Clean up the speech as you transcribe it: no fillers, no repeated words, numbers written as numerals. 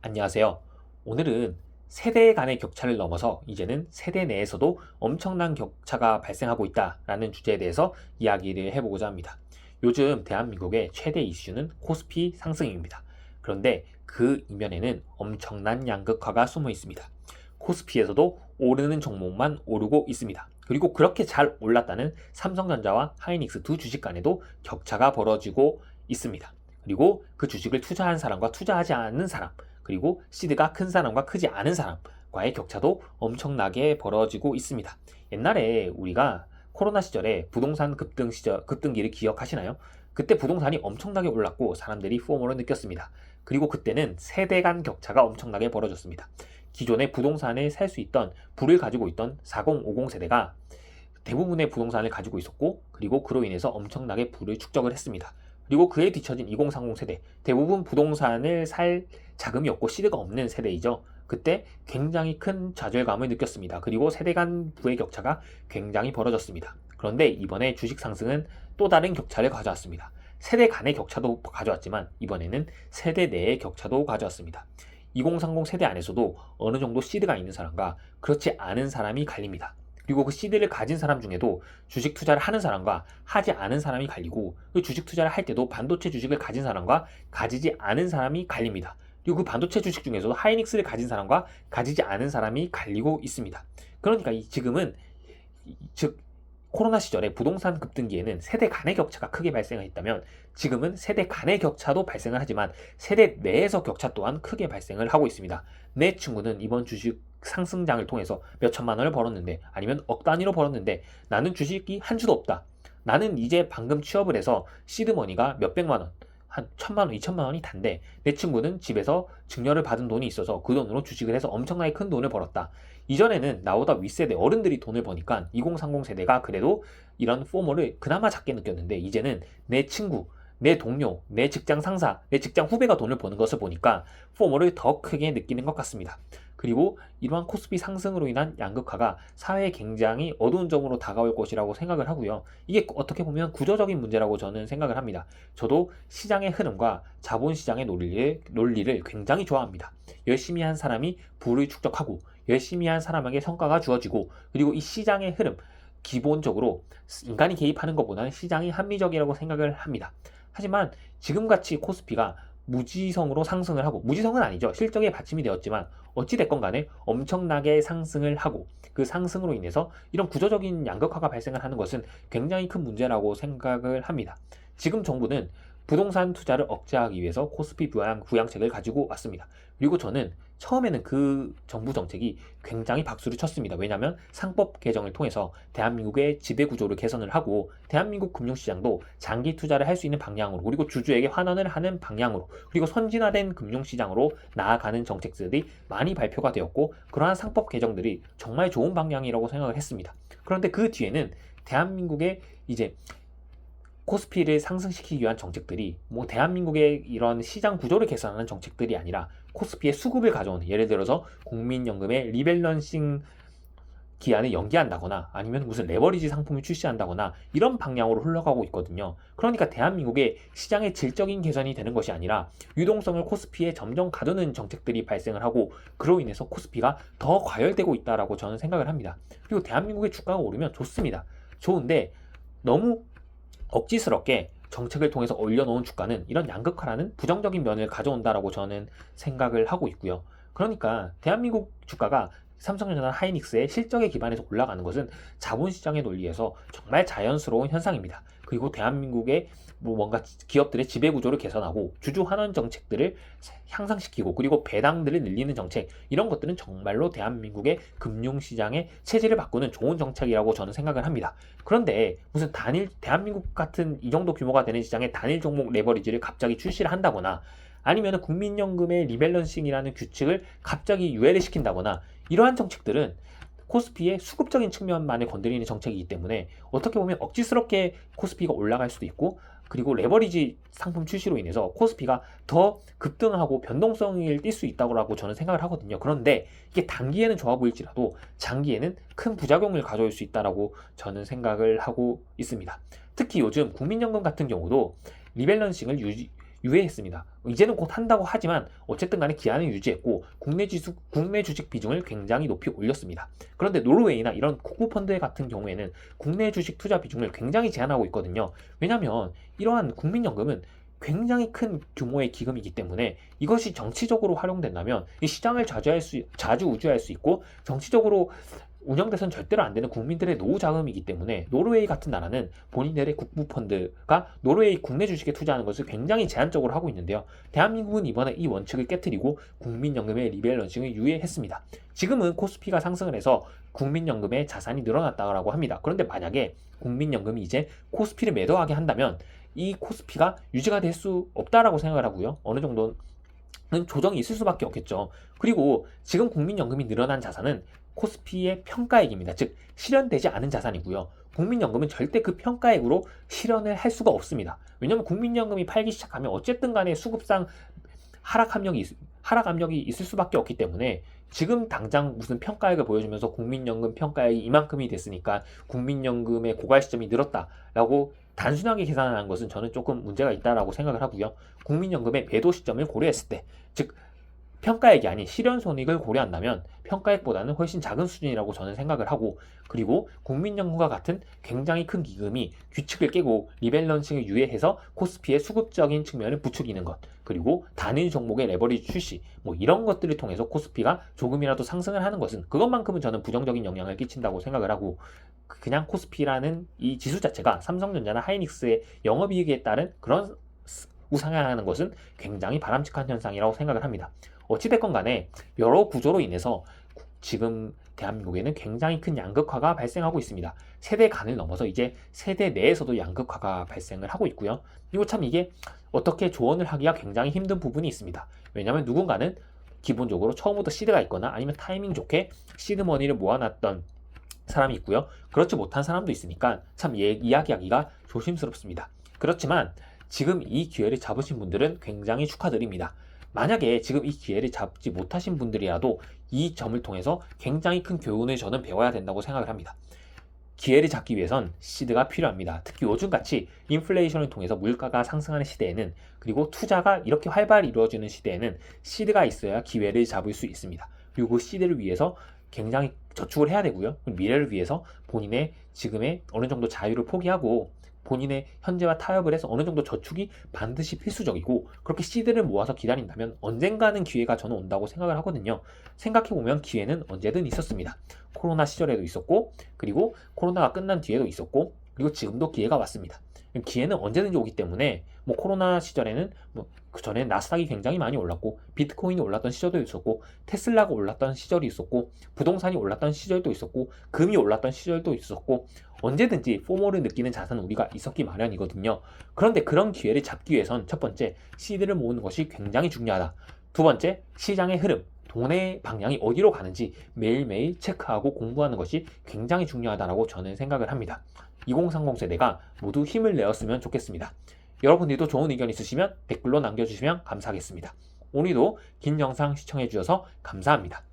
안녕하세요. 오늘은 세대 간의 격차를 넘어서 이제는 세대 내에서도 엄청난 격차가 발생하고 있다라는 주제에 대해서 이야기를 해보고자 합니다. 요즘 대한민국의 최대 이슈는 코스피 상승입니다. 그런데 그 이면에는 엄청난 양극화가 숨어 있습니다. 코스피에서도 오르는 종목만 오르고 있습니다. 그리고 그렇게 잘 올랐다는 삼성전자와 하이닉스 두 주식 간에도 격차가 벌어지고 있습니다. 그리고 그 주식을 투자한 사람과 투자하지 않는 사람, 그리고 시드가 큰 사람과 크지 않은 사람과의 격차도 엄청나게 벌어지고 있습니다. 옛날에 우리가 코로나 시절에 부동산 급등기를 기억하시나요? 그때 부동산이 엄청나게 올랐고 사람들이 포모를 느꼈습니다. 그리고 그때는 세대 간 격차가 엄청나게 벌어졌습니다. 기존에 부동산을 살 수 있던 부를 가지고 있던 40, 50 세대가 대부분의 부동산을 가지고 있었고, 그리고 그로 인해서 엄청나게 부를 축적을 했습니다. 그리고 그에 뒤처진 2030 세대, 대부분 부동산을 살 자금이 없고 시드가 없는 세대이죠. 그때 굉장히 큰 좌절감을 느꼈습니다. 그리고 세대 간 부의 격차가 굉장히 벌어졌습니다. 그런데 이번에 주식 상승은 또 다른 격차를 가져왔습니다. 세대 간의 격차도 가져왔지만 이번에는 세대 내의 격차도 가져왔습니다. 2030 세대 안에서도 어느 정도 시드가 있는 사람과 그렇지 않은 사람이 갈립니다. 그리고 그 시드를 가진 사람 중에도 주식 투자를 하는 사람과 하지 않은 사람이 갈리고, 그 주식 투자를 할 때도 반도체 주식을 가진 사람과 가지지 않은 사람이 갈립니다. 그리고 그 반도체 주식 중에서도 하이닉스를 가진 사람과 가지지 않은 사람이 갈리고 있습니다. 그러니까 지금은, 즉 코로나 시절에 부동산 급등기에는 세대 간의 격차가 크게 발생했다면 지금은 세대 간의 격차도 발생을 하지만 세대 내에서 격차 또한 크게 발생을 하고 있습니다. 내 친구는 이번 주식 상승장을 통해서 몇 천만 원을 벌었는데, 아니면 억 단위로 벌었는데 나는 주식이 한 주도 없다. 나는 이제 방금 취업을 해서 시드머니가 몇 백만 원, 한 천만 원, 이천만 원이 단데 내 친구는 집에서 증여를 받은 돈이 있어서 그 돈으로 주식을 해서 엄청나게 큰 돈을 벌었다. 이전에는 나보다 윗세대 어른들이 돈을 버니까 2030 세대가 그래도 이런 포모를 그나마 작게 느꼈는데, 이제는 내 친구, 내 동료, 내 직장 상사, 내 직장 후배가 돈을 버는 것을 보니까 포모를 더 크게 느끼는 것 같습니다. 그리고 이러한 코스피 상승으로 인한 양극화가 사회에 굉장히 어두운 점으로 다가올 것이라고 생각을 하고요. 이게 어떻게 보면 구조적인 문제라고 저는 생각을 합니다. 저도 시장의 흐름과 자본시장의 논리를 굉장히 좋아합니다. 열심히 한 사람이 부를 축적하고 열심히 한 사람에게 성과가 주어지고, 그리고 이 시장의 흐름, 기본적으로 인간이 개입하는 것보다는 시장이 합리적이라고 생각을 합니다. 하지만 지금같이 코스피가 무지성으로 상승을 하고, 무지성은 아니죠, 실적에 받침이 되었지만 어찌됐건 간에 엄청나게 상승을 하고, 그 상승으로 인해서 이런 구조적인 양극화가 발생을 하는 것은 굉장히 큰 문제라고 생각을 합니다. 지금 정부는 부동산 투자를 억제하기 위해서 코스피 부양책을 가지고 왔습니다. 그리고 저는 처음에는 그 정부 정책이 굉장히 박수를 쳤습니다. 왜냐하면 상법 개정을 통해서 대한민국의 지배구조를 개선을 하고 대한민국 금융시장도 장기 투자를 할 수 있는 방향으로, 그리고 주주에게 환원을 하는 방향으로, 그리고 선진화된 금융시장으로 나아가는 정책들이 많이 발표가 되었고, 그러한 상법 개정들이 정말 좋은 방향이라고 생각을 했습니다. 그런데 그 뒤에는 대한민국의 이제 코스피를 상승시키기 위한 정책들이 대한민국의 이런 시장 구조를 개선하는 정책들이 아니라 코스피의 수급을 가져오는, 예를 들어서 국민연금의 리밸런싱 기한을 연기한다거나 아니면 무슨 레버리지 상품을 출시한다거나 이런 방향으로 흘러가고 있거든요. 그러니까 대한민국의 시장의 질적인 개선이 되는 것이 아니라 유동성을 코스피에 점점 가두는 정책들이 발생을 하고, 그로 인해서 코스피가 더 과열되고 있다라고 저는 생각을 합니다. 그리고 대한민국의 주가가 오르면 좋습니다. 좋은데 너무 억지스럽게 정책을 통해서 올려놓은 주가는 이런 양극화라는 부정적인 면을 가져온다라고 저는 생각을 하고 있고요. 그러니까 대한민국 주가가 삼성전자나 하이닉스의 실적에 기반해서 올라가는 것은 자본시장의 논리에서 정말 자연스러운 현상입니다. 그리고 대한민국의 뭔가 기업들의 지배구조를 개선하고 주주 환원 정책들을 향상시키고, 그리고 배당들을 늘리는 정책, 이런 것들은 정말로 대한민국의 금융시장의 체질을 바꾸는 좋은 정책이라고 저는 생각을 합니다. 그런데 무슨 대한민국 같은 이 정도 규모가 되는 시장에 단일 종목 레버리지를 갑자기 출시를 한다거나, 아니면 국민연금의 리밸런싱이라는 규칙을 갑자기 유예를 시킨다거나, 이러한 정책들은 코스피의 수급적인 측면만을 건드리는 정책이기 때문에 어떻게 보면 억지스럽게 코스피가 올라갈 수도 있고, 그리고 레버리지 상품 출시로 인해서 코스피가 더 급등하고 변동성을 띌 수 있다고 저는 생각을 하거든요. 그런데 이게 단기에는 좋아 보일지라도 장기에는 큰 부작용을 가져올 수 있다고 저는 생각을 하고 있습니다. 특히 요즘 국민연금 같은 경우도 리밸런싱을 유예했습니다. 이제는 곧 한다고 하지만 어쨌든 간에 기한을 유지했고 국내 주식 비중을 굉장히 높이 올렸습니다. 그런데 노르웨이나 이런 국부 펀드 같은 경우에는 국내 주식 투자 비중을 굉장히 제한하고 있거든요. 왜냐하면 이러한 국민연금은 굉장히 큰 규모의 기금이기 때문에 이것이 정치적으로 활용된다면 이 시장을 자주 우주할 수 있고 정치적으로 운영돼선 절대로 안 되는 국민들의 노후 자금이기 때문에 노르웨이 같은 나라는 본인들의 국부 펀드가 노르웨이 국내 주식에 투자하는 것을 굉장히 제한적으로 하고 있는데요. 대한민국은 이번에 이 원칙을 깨뜨리고 국민연금의 리밸런싱을 유예했습니다. 지금은 코스피가 상승을 해서 국민연금의 자산이 늘어났다고 합니다. 그런데 만약에 국민연금이 이제 코스피를 매도하게 한다면 이 코스피가 유지가 될 수 없다라고 생각을 하고요. 어느 정도는 조정이 있을 수밖에 없겠죠. 그리고 지금 국민연금이 늘어난 자산은 코스피의 평가액입니다. 즉 실현되지 않은 자산이고요. 국민연금은 절대 그 평가액으로 실현을 할 수가 없습니다. 왜냐하면 국민연금이 팔기 시작하면 어쨌든 간에 수급상 하락 압력이 있을 수밖에 없기 때문에 지금 당장 무슨 평가액을 보여주면서 국민연금 평가액이 이만큼이 됐으니까 국민연금의 고갈 시점이 늘었다라고 단순하게 계산하는 것은 저는 조금 문제가 있다라고 생각을 하고요. 국민연금의 매도 시점을 고려했을 때, 즉 평가액이 아닌 실현 손익을 고려한다면 평가액보다는 훨씬 작은 수준이라고 저는 생각을 하고, 그리고 국민연금과 같은 굉장히 큰 기금이 규칙을 깨고 리밸런싱을 유예해서 코스피의 수급적인 측면을 부추기는 것, 그리고 단일 종목의 레버리지 출시, 뭐 이런 것들을 통해서 코스피가 조금이라도 상승을 하는 것은 그것만큼은 저는 부정적인 영향을 끼친다고 생각을 하고, 그냥 코스피라는 이 지수 자체가 삼성전자나 하이닉스의 영업이익에 따른 그런 우상향하는 것은 굉장히 바람직한 현상이라고 생각을 합니다. 어찌됐건 간에 여러 구조로 인해서 지금 대한민국에는 굉장히 큰 양극화가 발생하고 있습니다. 세대 간을 넘어서 이제 세대 내에서도 양극화가 발생을 하고 있고요. 그리고 참 이게 어떻게 조언을 하기가 굉장히 힘든 부분이 있습니다. 왜냐하면 누군가는 기본적으로 처음부터 시드가 있거나 아니면 타이밍 좋게 시드머니를 모아놨던 사람이 있고요. 그렇지 못한 사람도 있으니까 참 이야기하기가 조심스럽습니다. 그렇지만 지금 이 기회를 잡으신 분들은 굉장히 축하드립니다. 만약에 지금 이 기회를 잡지 못하신 분들이라도 이 점을 통해서 굉장히 큰 교훈을 저는 배워야 된다고 생각을 합니다. 기회를 잡기 위해선 시드가 필요합니다. 특히 요즘같이 인플레이션을 통해서 물가가 상승하는 시대에는, 그리고 투자가 이렇게 활발히 이루어지는 시대에는 시드가 있어야 기회를 잡을 수 있습니다. 그리고 그 시드를 위해서 굉장히 저축을 해야 되고요. 미래를 위해서 본인의 지금의 어느 정도 자유를 포기하고 본인의 현재와 타협을 해서 어느 정도 저축이 반드시 필수적이고, 그렇게 시드를 모아서 기다린다면 언젠가는 기회가 저는 온다고 생각을 하거든요. 생각해보면 기회는 언제든 있었습니다. 코로나 시절에도 있었고, 그리고 코로나가 끝난 뒤에도 있었고, 그리고 지금도 기회가 왔습니다. 기회는 언제든지 오기 때문에 뭐 코로나 시절에는 그 전에는 나스닥이 굉장히 많이 올랐고 비트코인이 올랐던 시절도 있었고 테슬라가 올랐던 시절이 있었고 부동산이 올랐던 시절도 있었고 금이 올랐던 시절도 있었고 언제든지 포모를 느끼는 자산은 우리가 있었기 마련이거든요. 그런데 그런 기회를 잡기 위해선 첫 번째 시드를 모으는 것이 굉장히 중요하다. 두 번째 시장의 흐름, 돈의 방향이 어디로 가는지 매일매일 체크하고 공부하는 것이 굉장히 중요하다고 저는 생각을 합니다. 2030 세대가 모두 힘을 내었으면 좋겠습니다. 여러분들도 좋은 의견 있으시면 댓글로 남겨주시면 감사하겠습니다. 오늘도 긴 영상 시청해 주셔서 감사합니다.